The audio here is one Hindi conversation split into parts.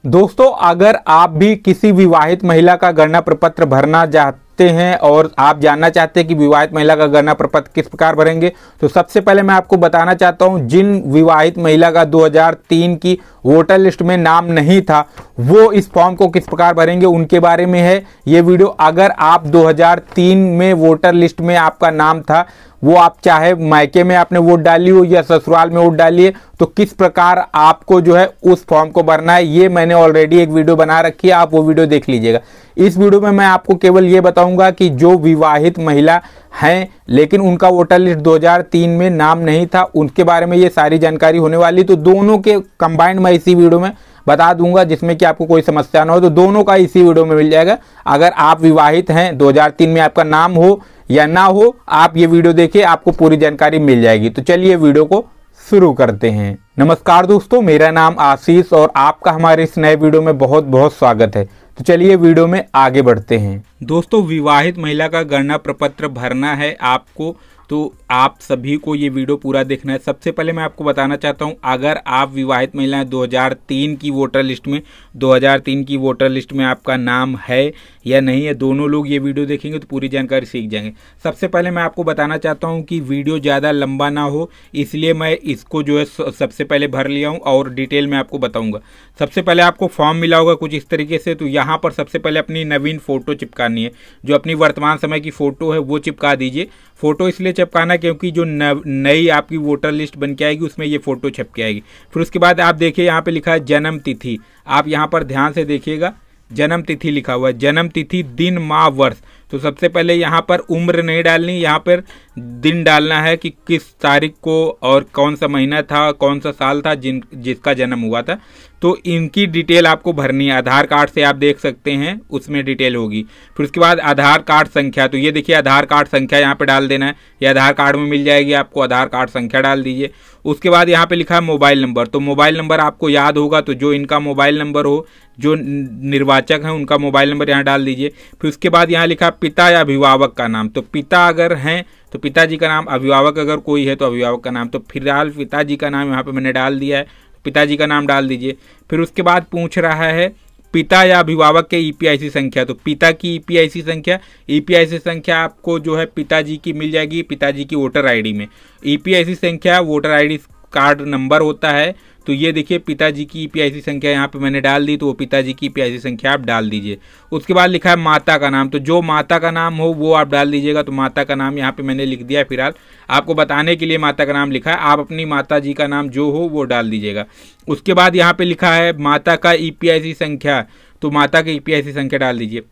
दोस्तों, अगर आप भी किसी विवाहित महिला का गणना प्रपत्र भरना चाहते हैं और आप जानना चाहते हैं कि विवाहित महिला का गणना प्रपत्र किस प्रकार भरेंगे, तो सबसे पहले मैं आपको बताना चाहता हूं जिन विवाहित महिला का 2003 की वोटर लिस्ट में नाम नहीं था वो इस फॉर्म को किस प्रकार भरेंगे उनके बारे में है ये वीडियो। अगर आप 2003 में वोटर लिस्ट में आपका नाम था, वो आप चाहे मायके में आपने वोट डाली हो या ससुराल में वोट डाली है, तो किस प्रकार आपको जो है उस फॉर्म को भरना है ये मैंने ऑलरेडी एक वीडियो बना रखी है, आप वो वीडियो देख लीजिएगा। इस वीडियो में मैं आपको केवल ये बताऊंगा कि जो विवाहित महिला हैं लेकिन उनका वोटर लिस्ट 2003 में नाम नहीं था, उनके बारे में ये सारी जानकारी होने वाली। तो दोनों के कंबाइंड मैं इसी वीडियो में बता दूंगा, जिसमें कि आपको कोई समस्या ना हो। तो दोनों का इसी वीडियो में मिल जाएगा। अगर आप विवाहित हैं, 2003 में आपका नाम हो या ना हो, आप ये वीडियो देखिए, आपको पूरी जानकारी मिल जाएगी। तो चलिए वीडियो को शुरू करते हैं। नमस्कार दोस्तों, मेरा नाम आशीष और आपका हमारे इस नए वीडियो में बहुत बहुत स्वागत है। तो चलिए वीडियो में आगे बढ़ते हैं। दोस्तों, विवाहित महिला का गणना प्रपत्र भरना है आपको, तो आप सभी को ये वीडियो पूरा देखना है। सबसे पहले मैं आपको बताना चाहता हूँ, अगर आप विवाहित महिला हैं, 2003 की वोटर लिस्ट में 2003 की वोटर लिस्ट में आपका नाम है या नहीं है, दोनों लोग ये वीडियो देखेंगे तो पूरी जानकारी सीख जाएंगे। सबसे पहले मैं आपको बताना चाहता हूँ कि वीडियो ज़्यादा लंबा ना हो, इसलिए मैं इसको जो है सबसे पहले भर लिया हूँ और डिटेल में आपको बताऊँगा। सबसे पहले आपको फॉर्म मिला होगा कुछ इस तरीके से। तो यहाँ पर सबसे पहले अपनी नवीन फ़ोटो चिपकानी है, जो अपनी वर्तमान समय की फ़ोटो है वो चिपका दीजिए। फ़ोटो इसलिए चिपकाना क्योंकि जो नई आपकी वोटर लिस्ट बन के आएगी उसमें ये फ़ोटो छप के आएगी। फिर उसके बाद आप देखिए यहाँ पे लिखा है जन्म तिथि, आप यहाँ पर ध्यान से देखिएगा, जन्म तिथि लिखा हुआ है, जन्म तिथि, दिन, माह, वर्ष। तो सबसे पहले यहाँ पर उम्र नहीं डालनी, यहाँ पर दिन डालना है कि किस तारीख को और कौन सा महीना था, कौन सा साल था जिसका जन्म हुआ था। तो इनकी डिटेल आपको भरनी है। आधार कार्ड से आप देख सकते हैं, उसमें डिटेल होगी। फिर उसके बाद आधार कार्ड संख्या, तो ये देखिए आधार कार्ड संख्या यहाँ पे डाल देना है, ये आधार कार्ड में मिल जाएगी आपको, आधार कार्ड संख्या डाल दीजिए। उसके बाद यहाँ पे लिखा है मोबाइल नंबर, तो मोबाइल नंबर आपको याद होगा, तो जो इनका मोबाइल नंबर हो, जो निर्वाचक हैं उनका मोबाइल नंबर यहाँ डाल दीजिए। फिर उसके बाद यहाँ लिखा पिता या अभिभावक का नाम, तो पिता अगर हैं तो पिताजी का नाम, अभिभावक अगर कोई है तो अभिभावक का नाम। तो फिलहाल पिताजी का नाम यहाँ पे मैंने डाल दिया है, पिताजी का नाम डाल दीजिए। फिर उसके बाद पूछ रहा है पिता या अभिभावक के ईपीआईसी संख्या, तो पिता की ईपीआईसी संख्या आपको जो है पिताजी की मिल जाएगी, पिताजी की वोटर आईडी में। ईपीआईसी संख्या वोटर आईडी कार्ड नंबर होता है। तो ये देखिए पिताजी की ईपीआईसी संख्या यहाँ पे मैंने डाल दी, तो वो पिताजी की ईपीआईसी संख्या आप डाल दीजिए। उसके बाद लिखा है माता का नाम, तो जो माता का नाम हो वो आप डाल दीजिएगा। तो माता का नाम यहाँ पे मैंने लिख दिया है, फिलहाल आपको बताने के लिए माता का नाम लिखा है, आप अपनी माता जी का नाम जो हो वो डाल दीजिएगा। उसके बाद यहाँ पे लिखा है माता का ईपीआईसी संख्या, तो माता की ईपीआईसी संख्या डाल दीजिए।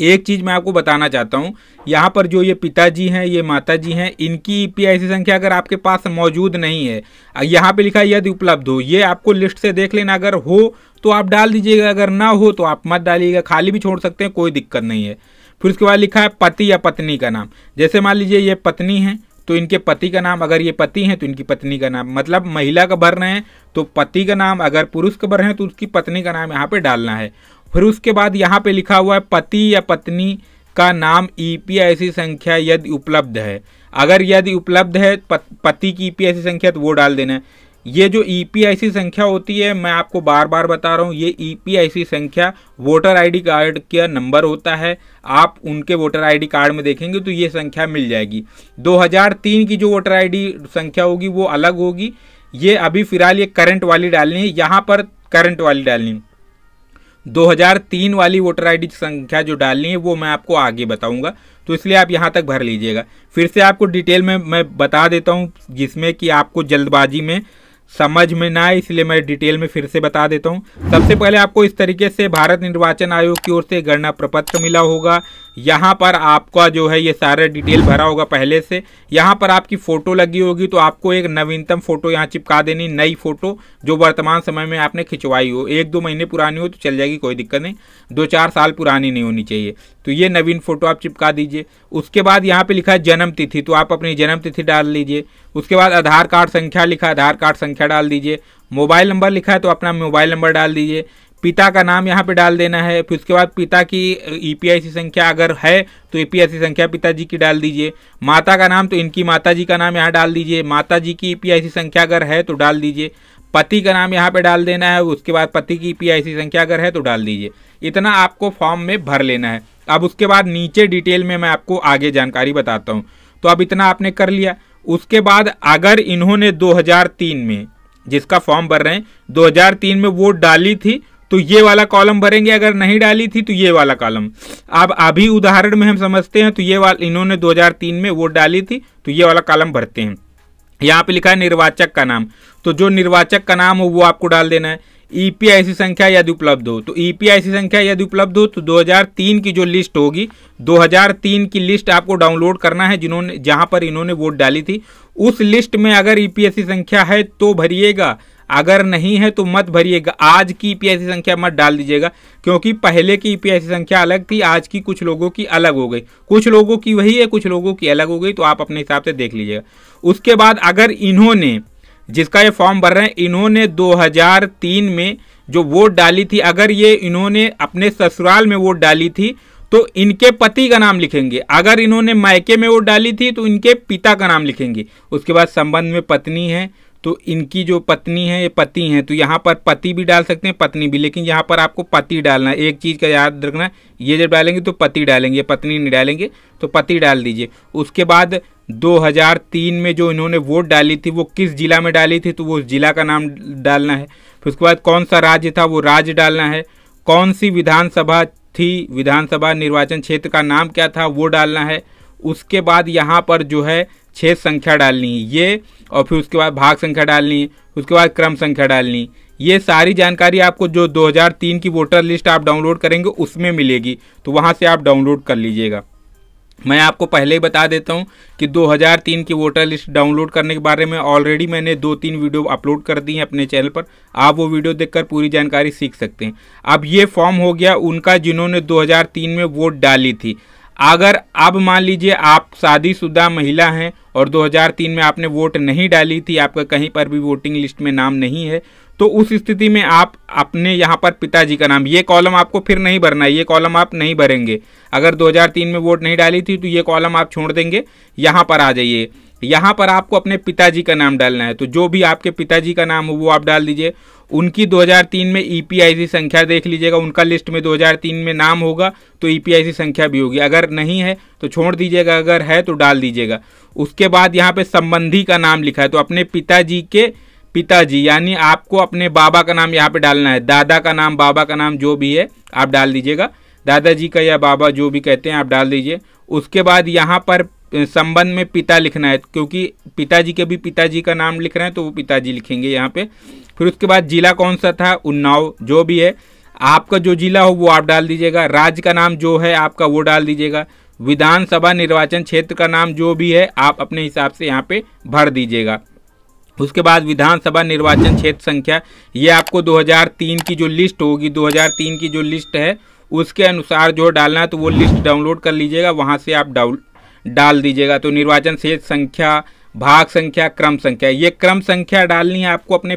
एक चीज़ मैं आपको बताना चाहता हूँ, यहाँ पर जो ये पिताजी हैं, ये माताजी हैं, इनकी ईपीआईसी संख्या अगर आपके पास मौजूद नहीं है, यहाँ पे लिखा है यदि उपलब्ध हो, ये आपको लिस्ट से देख लेना, अगर हो तो आप डाल दीजिएगा, अगर ना हो तो आप मत डालिएगा, खाली भी छोड़ सकते हैं, कोई दिक्कत नहीं है। फिर उसके बाद लिखा है पति या पत्नी का नाम, जैसे मान लीजिए ये पत्नी है तो इनके पति का नाम, अगर ये पति हैं तो इनकी पत्नी का नाम, मतलब महिला का भर रहे हैं तो पति का नाम, अगर पुरुष का भर रहे हैं तो उसकी पत्नी का नाम यहाँ पे डालना है। फिर उसके बाद यहाँ पे लिखा हुआ है पति या पत्नी का नाम ईपीआईसी संख्या यदि उपलब्ध है, अगर यदि उपलब्ध है पति की ईपीआईसी संख्या तो वो डाल देना है। ये जो ईपीआईसी संख्या होती है, मैं आपको बार बार बता रहा हूँ, ये ईपीआईसी संख्या वोटर आईडी कार्ड का नंबर होता है। आप उनके वोटर आईडी कार्ड में देखेंगे तो ये संख्या मिल जाएगी। 2003 की जो वोटर आईडी संख्या होगी वो अलग होगी, ये अभी फिलहाल ये करंट वाली डालनी है, यहाँ पर करंट वाली डालनी है। 2003 वाली वोटर आईडी संख्या जो डालनी है वो मैं आपको आगे बताऊंगा, तो इसलिए आप यहाँ तक भर लीजिएगा। फिर से आपको डिटेल में मैं बता देता हूँ, जिसमें कि आपको जल्दबाजी में समझ में ना आए, इसलिए मैं डिटेल में फिर से बता देता हूँ। सबसे पहले आपको इस तरीके से भारत निर्वाचन आयोग की ओर से गणना प्रपत्र मिला होगा। यहाँ पर आपका जो है ये सारा डिटेल भरा होगा पहले से। यहाँ पर आपकी फ़ोटो लगी होगी, तो आपको एक नवीनतम फ़ोटो यहाँ चिपका देनी, नई फ़ोटो जो वर्तमान समय में आपने खिंचवाई हो, 1-2 महीने पुरानी हो तो चल जाएगी, कोई दिक्कत नहीं, 2-4 साल पुरानी नहीं होनी चाहिए। तो ये नवीन फ़ोटो आप चिपका दीजिए। उसके बाद यहाँ पे लिखा है जन्म तिथि, तो आप अपनी जन्म तिथि डाल लीजिए। उसके बाद आधार कार्ड संख्या लिखा है, आधार कार्ड संख्या डाल दीजिए। मोबाइल नंबर लिखा है तो अपना मोबाइल नंबर डाल दीजिए। पिता का नाम यहाँ पे डाल देना है। फिर उसके बाद पिता की ईपीआईसी संख्या अगर है तो ईपीआईसी संख्या पिताजी की डाल दीजिए। माता का नाम तो इनकी माताजी का नाम यहाँ डाल दीजिए। माताजी की ईपीआईसी संख्या अगर है तो डाल दीजिए। पति का नाम यहाँ पे डाल देना है, उसके बाद पति की PIC संख्या अगर है तो डाल दीजिए। इतना आपको फॉर्म में भर लेना है। अब उसके बाद नीचे डिटेल में मैं आपको आगे जानकारी बताता हूँ। तो अब इतना आपने कर लिया। उसके बाद अगर इन्होंने 2003 में जिसका फॉर्म भर रहे हैं 2003 में वोट डाली थी तो ये वाला कॉलम भरेंगे, अगर नहीं डाली थी तो ये वाला कॉलम। अब अभी उदाहरण में हम समझते हैं, तो ये वाला इन्होंने 2003 में वोट डाली थी तो ये वाला कॉलम भरते हैं। यहाँ पे लिखा है निर्वाचक का नाम, तो जो निर्वाचक का नाम हो वो आपको डाल देना है। EPIC संख्या यदि उपलब्ध हो तो EPIC संख्या यदि उपलब्ध हो तो 2003 की जो लिस्ट होगी 2003 की लिस्ट आपको डाउनलोड करना है, जिन्होंने जहां पर इन्होंने वोट डाली थी उस लिस्ट में अगर EPIC संख्या है तो भरिएगा, अगर नहीं है तो मत भरिएगा। आज की EPIC संख्या मत डाल दीजिएगा, क्योंकि पहले की EPIC संख्या अलग थी, आज की कुछ लोगों की अलग हो गई, कुछ लोगों की वही है, कुछ लोगों की अलग हो गई, तो आप अपने हिसाब से देख लीजिएगा। उसके बाद अगर इन्होंने जिसका ये फॉर्म भर रहे हैं इन्होंने 2003 में जो वोट डाली थी, अगर ये इन्होंने अपने ससुराल में वोट डाली थी तो इनके पति का नाम लिखेंगे, अगर इन्होंने मायके में वोट डाली थी तो इनके पिता का नाम लिखेंगे। उसके बाद संबंध में पत्नी है तो इनकी जो पत्नी है ये पति हैं, तो यहाँ पर पति भी डाल सकते हैं पत्नी भी, लेकिन यहाँ पर आपको पति डालना है। एक चीज़ का याद रखना, ये जब डालेंगे तो पति डालेंगे, पत्नी नहीं डालेंगे, तो पति डाल दीजिए। उसके बाद 2003 में जो इन्होंने वोट डाली थी वो किस जिला में डाली थी तो वो उस जिला का नाम डालना है। फिर उसके बाद कौन सा राज्य था वो राज्य डालना है। कौन सी विधानसभा थी, विधानसभा निर्वाचन क्षेत्र का नाम क्या था वो डालना है। उसके बाद यहाँ पर जो है छेद संख्या डालनी है ये, और फिर उसके बाद भाग संख्या डालनी है, उसके बाद क्रम संख्या डालनी। ये सारी जानकारी आपको जो 2003 की वोटर लिस्ट आप डाउनलोड करेंगे उसमें मिलेगी, तो वहाँ से आप डाउनलोड कर लीजिएगा। मैं आपको पहले ही बता देता हूं कि 2003 की वोटर लिस्ट डाउनलोड करने के बारे में ऑलरेडी मैंने 2-3 वीडियो अपलोड कर दी हैं अपने चैनल पर, आप वो वीडियो देखकर पूरी जानकारी सीख सकते हैं। अब ये फॉर्म हो गया उनका जिन्होंने 2003 में वोट डाली थी। अगर अब मान लीजिए आप शादीशुदा महिला हैं और 2003 में आपने वोट नहीं डाली थी, आपका कहीं पर भी वोटिंग लिस्ट में नाम नहीं है, तो उस स्थिति में आप अपने यहाँ पर पिताजी का नाम, ये कॉलम आपको फिर नहीं भरना है, ये कॉलम आप नहीं भरेंगे। अगर 2003 में वोट नहीं डाली थी तो ये कॉलम आप छोड़ देंगे, यहाँ पर आ जाइए। यहाँ पर आपको अपने पिताजी का नाम डालना है, तो जो भी आपके पिताजी का नाम हो वो आप डाल दीजिए। उनकी 2003 में EPIC संख्या देख लीजिएगा, उनका लिस्ट में 2003 में नाम होगा तो EPIC संख्या भी होगी, अगर नहीं है तो छोड़ दीजिएगा, अगर है तो डाल दीजिएगा। उसके बाद यहाँ पे संबंधी का नाम लिखा है तो अपने पिताजी के पिताजी यानी आपको अपने बाबा का नाम यहाँ पे डालना है, दादा का नाम, बाबा का नाम जो भी है आप डाल दीजिएगा, दादाजी का या बाबा जो भी कहते हैं आप डाल दीजिए। उसके बाद यहाँ पर संबंध में पिता लिखना है, क्योंकि पिताजी के भी पिताजी का नाम लिख रहे हैं तो वो पिताजी लिखेंगे यहाँ पे। फिर उसके बाद जिला कौन सा था, उन्नाव जो भी है, आपका जो जिला हो वो आप डाल दीजिएगा। राज्य का नाम जो है आपका वो डाल दीजिएगा। विधानसभा निर्वाचन क्षेत्र का नाम जो भी है आप अपने हिसाब से यहाँ पे भर दीजिएगा। उसके बाद विधानसभा निर्वाचन क्षेत्र संख्या, ये आपको 2003 की जो लिस्ट होगी, 2003 की जो लिस्ट है उसके अनुसार जो डालना है तो वो लिस्ट डाउनलोड कर लीजिएगा, वहाँ से आप डाल दीजिएगा। तो निर्वाचन क्षेत्र संख्या, भाग संख्या, क्रम संख्या, ये क्रम संख्या डालनी है आपको अपने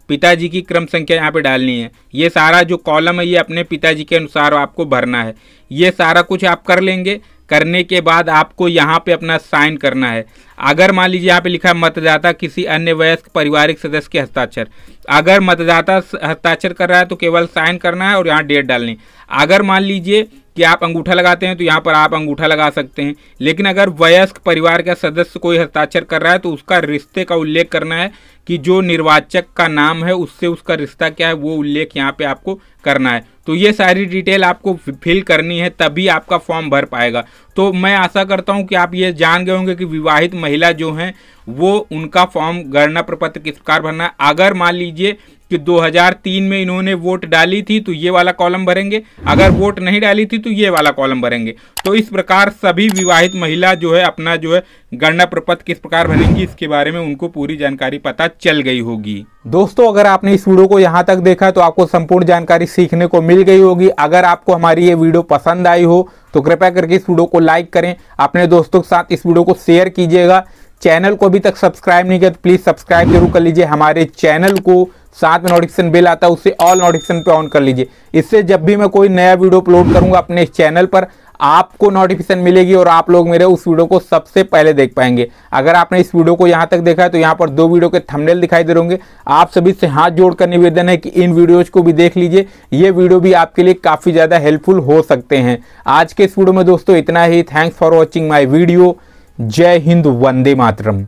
पिताजी की क्रम संख्या यहाँ पे डालनी है। ये सारा जो कॉलम है ये अपने पिताजी के अनुसार आपको भरना है। ये सारा कुछ आप कर लेंगे। करने के बाद आपको यहाँ पे अपना साइन करना है। अगर मान लीजिए यहाँ पे लिखा है मतदाता किसी अन्य वयस्क पारिवारिक सदस्य के हस्ताक्षर, अगर मतदाता हस्ताक्षर कर रहा है तो केवल साइन करना है और यहाँ डेट डालनी। अगर मान लीजिए कि आप अंगूठा लगाते हैं तो यहाँ पर आप अंगूठा लगा सकते हैं, लेकिन अगर वयस्क परिवार का सदस्य कोई हस्ताक्षर कर रहा है तो उसका रिश्ते का उल्लेख करना है कि जो निर्वाचक का नाम है उससे उसका रिश्ता क्या है वो उल्लेख यहाँ पे आपको करना है। तो ये सारी डिटेल आपको फिल करनी है, तभी आपका फॉर्म भर पाएगा। तो मैं आशा करता हूँ कि आप ये जान गए होंगे कि विवाहित महिला जो हैं वो उनका फॉर्म गणना प्रपत्र किस प्रकार भरना है। अगर मान लीजिए कि 2003 में इन्होंने वोट डाली थी तो ये वाला कॉलम भरेंगे, अगर वोट नहीं डाली थी तो ये वाला कॉलम भरेंगे। तो इस प्रकार सभी विवाहित महिला जो है अपना जो है गणना प्रपत्र किस प्रकार भरेंगी इसके बारे में उनको पूरी जानकारी पता चल गई होगी। दोस्तों, अगर आपने इस वीडियो को यहाँ तक देखा तो आपको संपूर्ण जानकारी सीखने को मिल गई होगी। अगर आपको हमारी ये वीडियो पसंद आई हो तो कृपया करके इस वीडियो को लाइक करें, अपने दोस्तों के साथ इस वीडियो को शेयर कीजिएगा। चैनल को अभी तक सब्सक्राइब नहीं किया तो प्लीज सब्सक्राइब जरूर कर लीजिए हमारे चैनल को। साथ में नोटिफिकेशन बेल आता है उसे ऑल नोटिफिकेशन पे ऑन कर लीजिए। इससे जब भी मैं कोई नया वीडियो अपलोड करूंगा अपने चैनल पर आपको नोटिफिकेशन मिलेगी और आप लोग मेरे उस वीडियो को सबसे पहले देख पाएंगे। अगर आपने इस वीडियो को यहाँ तक देखा है तो यहाँ पर 2 वीडियो के थंबनेल दिखाई दे होंगे। आप सभी से हाथ जोड़कर निवेदन है कि इन वीडियोज को भी देख लीजिए, ये वीडियो भी आपके लिए काफ़ी ज़्यादा हेल्पफुल हो सकते हैं। आज के इस वीडियो में दोस्तों इतना ही। Thanks for watching my video. जय हिंद, वंदे मातरम।